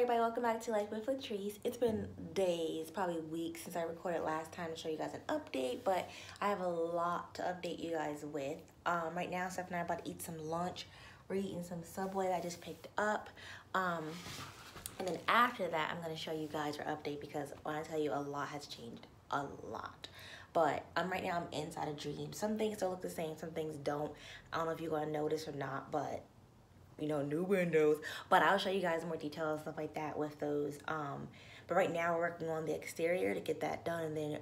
everybody, welcome back to Life with Latrice. It's been days, probably weeks since I recorded last time to show you guys an update, but I have a lot to update you guys with. Right now, Steph and I are about to eat some lunch. We're eating some Subway that I just picked up. And then after that, I'm going to show you guys our update because when I tell you a lot has changed, a lot. But right now I'm inside a dream. Some things don't look the same, some things don't. I don't know if you're going to notice or not, but you know, new windows, but I'll show you guys more details and stuff like that with those. But right now we're working on the exterior to get that done, and then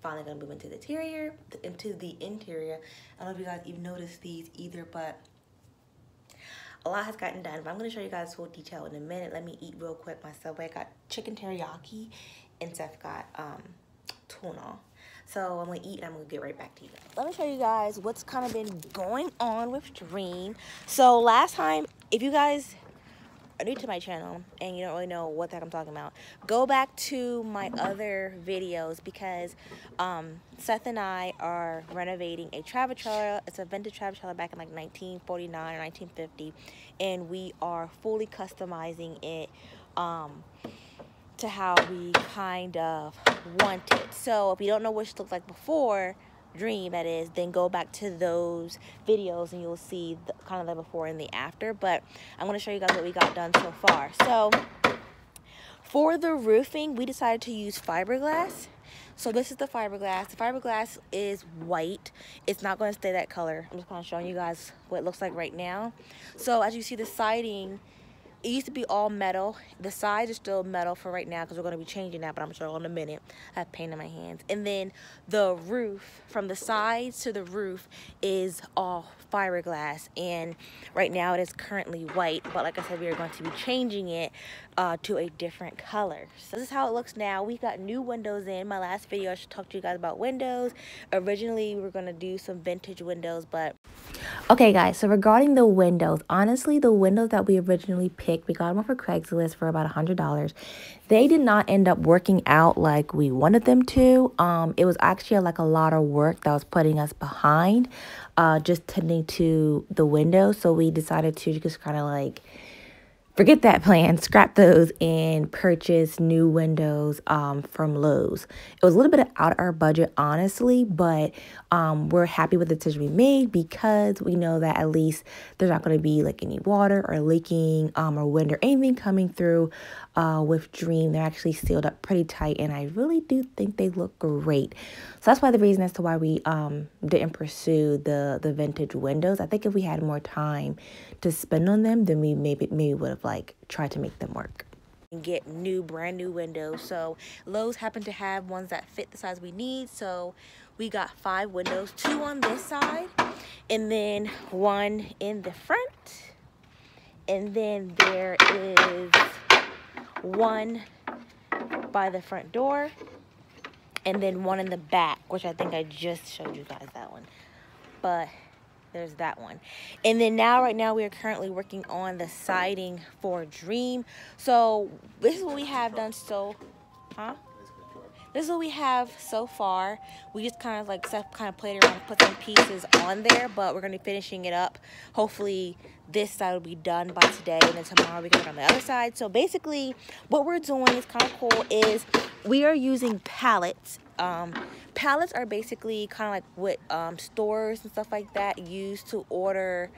finally gonna move into the interior. I don't know if you guys even noticed these either, but a lot has gotten done. But I'm gonna show you guys full detail in a minute. Let me eat real quick my Subway. I got chicken teriyaki, and Steph got tuna. So I'm gonna eat and I'm gonna get right back to you guys. Let me show you guys what's kind of been going on with Dream. So last time, if you guys are new to my channel and you don't really know what the heck I'm talking about, go back to my other videos because Seth and I are renovating a travel trailer. It's a vintage travel trailer back in like 1949 or 1950, and we are fully customizing it to how we kind of want it. So if you don't know what it looked like before, Dream that is, then go back to those videos and you'll see kind of the before and the after. But I'm going to show you guys what we got done so far. So for the roofing, we decided to use fiberglass. So this is the fiberglass. The fiberglass is white. It's not going to stay that color. I'm just kind of showing you guys what it looks like right now. So as you see, the siding, it used to be all metal. The sides are still metal for right now because we're going to be changing that, but I'm sure in a minute. I have paint in my hands. And then the roof, from the sides to the roof, is all fiberglass. And right now it is currently white, but like I said, we are going to be changing it to a different color. So this is how it looks now. We got new windows in. My last video, I should talk to you guys about windows. Originally, we were going to do some vintage windows, but okay guys, so regarding the windows, honestly, the windows that we originally picked, we got them off of Craigslist for about $100. They did not end up working out like we wanted them to. It was actually like a lot of work that was putting us behind just tending to the windows. So we decided to just kind of like forget that plan, scrap those, and purchase new windows from Lowe's. It was a little bit out of our budget, honestly, but we're happy with the decision we made because we know that at least there's not going to be like any water or leaking or wind or anything coming through with Dream. They're actually sealed up pretty tight, and I really do think they look great. So that's why the reason as to why we didn't pursue the vintage windows. I think if we had more time to spend on them, then we maybe would have like tried to make them work and get brand new windows. So Lowe's happened to have ones that fit the size we need, so we got 5 windows, 2 on this side and then 1 in the front, and then there is 1 by the front door, and then 1 in the back, which I think I just showed you guys that one, but there's that one. And then right now we are currently working on the siding for Dream. So this is what we have done. This is what we have so far. We just kind of like played around and put some pieces on there, but we're going to be finishing it up. Hopefully this side will be done by today, and then tomorrow we can work on the other side. So basically what we're doing is kind of cool is we are using pallets. Pallets are basically kind of like what stores and stuff like that use to order.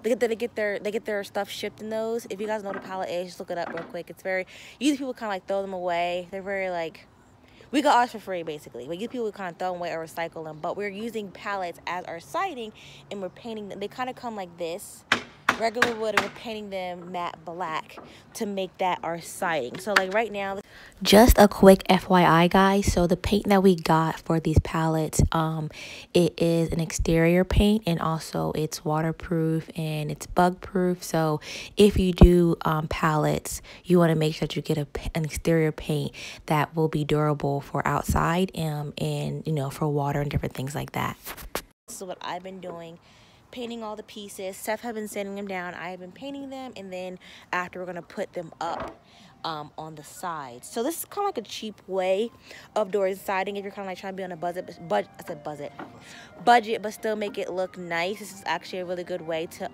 They get their stuff shipped in those. If you guys know what a pallet is, just look it up real quick. It's very, usually people kind of like throw them away. They're very like, we got ours for free basically. We get people kind of throw them away or recycle them, but we're using pallets as our siding, and we're painting them. They kind of come like this, regular wood, and we're painting them matte black to make that our siding. So like right now, just a quick FYI guys, so the paint that we got for these pallets, it is an exterior paint, and also it's waterproof and it's bug proof. So if you do pallets, you want to make sure that you get an exterior paint that will be durable for outside and you know, for water and different things like that. This is what I've been doing, painting all the pieces. Steph has been sanding them down. I have been painting them, and then after we're going to put them up on the sides. So this is kind of like a cheap way of doing siding if you're kind of like trying to be on a budget, but still make it look nice. This is actually a really good way to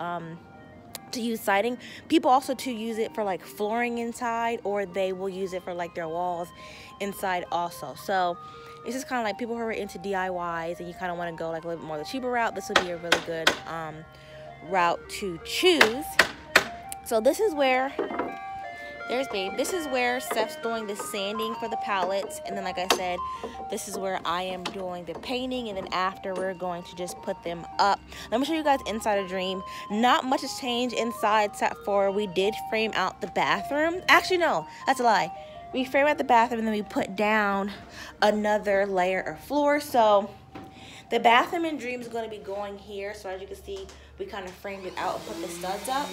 to use siding. People also to use it for like flooring inside, or they will use it for like their walls inside also. So it's just kind of like people who are into DIYs and you kind of want to go like a little bit more the cheaper route. This would be a really good route to choose. So this is where, there's Babe. This is where Steph's doing the sanding for the pallets. And then like I said, this is where I am doing the painting. And then after, we're going to just put them up. Let me show you guys inside a Dream. Not much has changed inside except for we did frame out the bathroom. Actually, no, that's a lie. We framed out the bathroom and then we put down another layer of floor. So the bathroom in Dream is going to be going here. So as you can see, we kind of framed it out and put the studs up.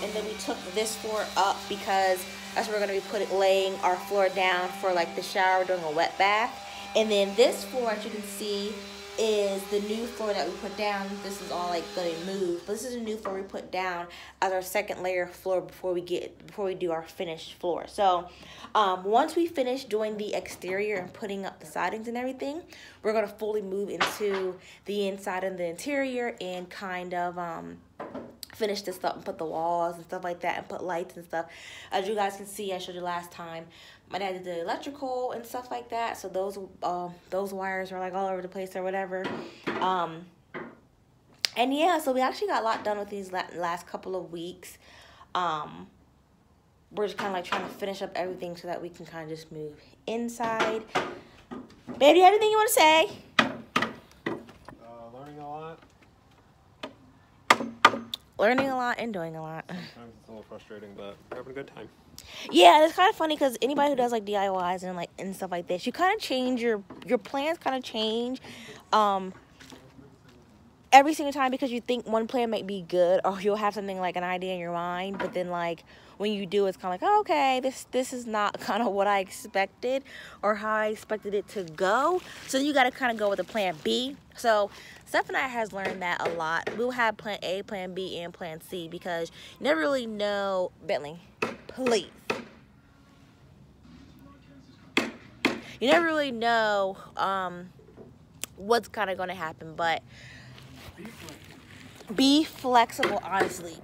And then we took this floor up because that's where we're going to be laying our floor down for like the shower during a wet bath. And then this floor, as you can see, is the new floor that we put down. This is all like going to move, but this is a new floor we put down as our second layer of floor before we do our finished floor. So once we finish doing the exterior and putting up the sidings and everything, we're going to fully move into the inside and the interior and kind of finish this up and put the walls and stuff like that and put lights and stuff. As you guys can see, I showed you last time, my dad did the electrical and stuff like that, so those wires are like all over the place or whatever. And yeah, so we actually got a lot done with these last couple of weeks. We're just kind of like trying to finish up everything so that we can kind of just move inside. Babe, do you have anything you want to say? Learning a lot. Learning a lot and doing a lot. Sometimes it's a little frustrating, but we're having a good time. Yeah, it's kind of funny because anybody who does like DIYs and stuff like this, you kind of change your plans, kind of change every single time because you think one plan might be good, or you'll have something like an idea in your mind, but then like when you do, it's kind of like, oh, okay, this is not kind of what I expected or how I expected it to go. So you got to kind of go with a plan B. So Steph and I has learned that a lot. We'll have plan A, plan B, and plan C because you never really know. Bentley, please. You never really know what's kind of going to happen, but be flexible, honestly.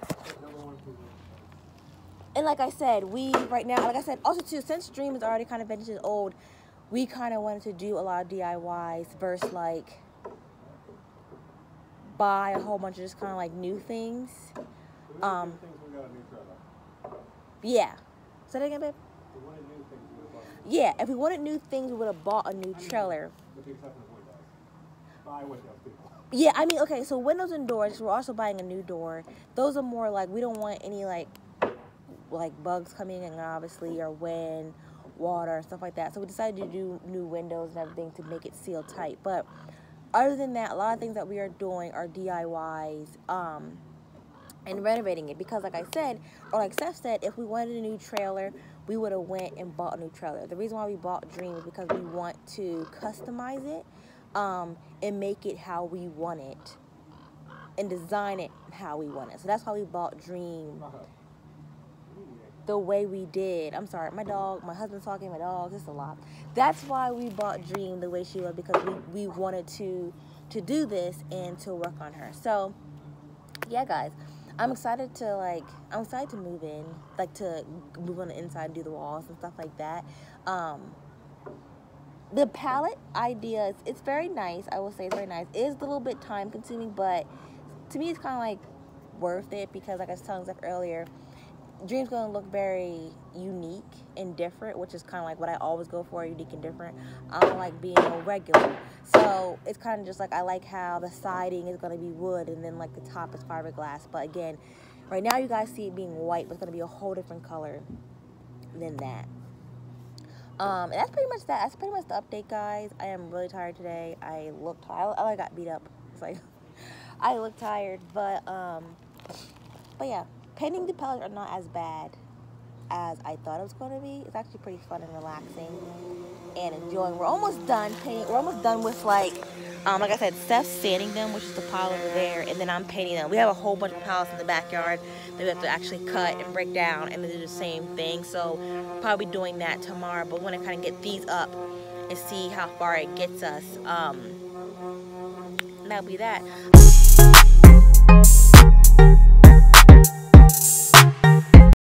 And like I said, right now, like I said, also too, since Dream is already kind of vintage and old, we kind of wanted to do a lot of DIYs versus like buy a whole bunch of just kind of like new things. Yeah. Say that again, babe? Yeah, if we wanted new things, we would have bought a new trailer. Yeah, I mean, okay, so windows and doors, we're also buying a new door. Those are more like, we don't want any like bugs coming in, obviously, or wind, water, and stuff like that. So we decided to do new windows and everything to make it seal tight. But other than that, a lot of things that we are doing are DIYs and renovating it. Because like I said, or like Steph said, if we wanted a new trailer, we would have went and bought a new trailer. The reason why we bought Dream is because we want to customize it and make it how we want it and design it how we want it. So that's why we bought Dream the way we did. I'm sorry, my husband's talking, my dog, it's a lot. That's why we bought Dream the way she was, because we wanted to do this and to work on her. So yeah, guys, I'm excited to move in, like to move on the inside and do the walls and stuff like that. The palette idea, it's very nice. I will say it's very nice. It is a little bit time consuming, but to me it's kind of like worth it because like I was telling Zeph earlier, Dream's going to look very unique and different, which is kind of like what I always go for, unique and different. I don't like being regular. So it's kind of just like, I like how the siding is going to be wood and then like the top is fiberglass. But again, right now you guys see it being white, but it's going to be a whole different color than that. And that's pretty much that. That's pretty much the update, guys. I am really tired today. I look tired. I got beat up. It's like, I look tired, but yeah. Painting the palettes are not as bad as I thought it was going to be. It's actually pretty fun and relaxing and enjoying. We're almost done painting. We're almost done with like I said, Steph's sanding them, which is the pile over there, and then I'm painting them. We have a whole bunch of piles in the backyard that we have to actually cut and break down and then do the same thing. So probably doing that tomorrow, but we want to kind of get these up and see how far it gets us. And that'll be that.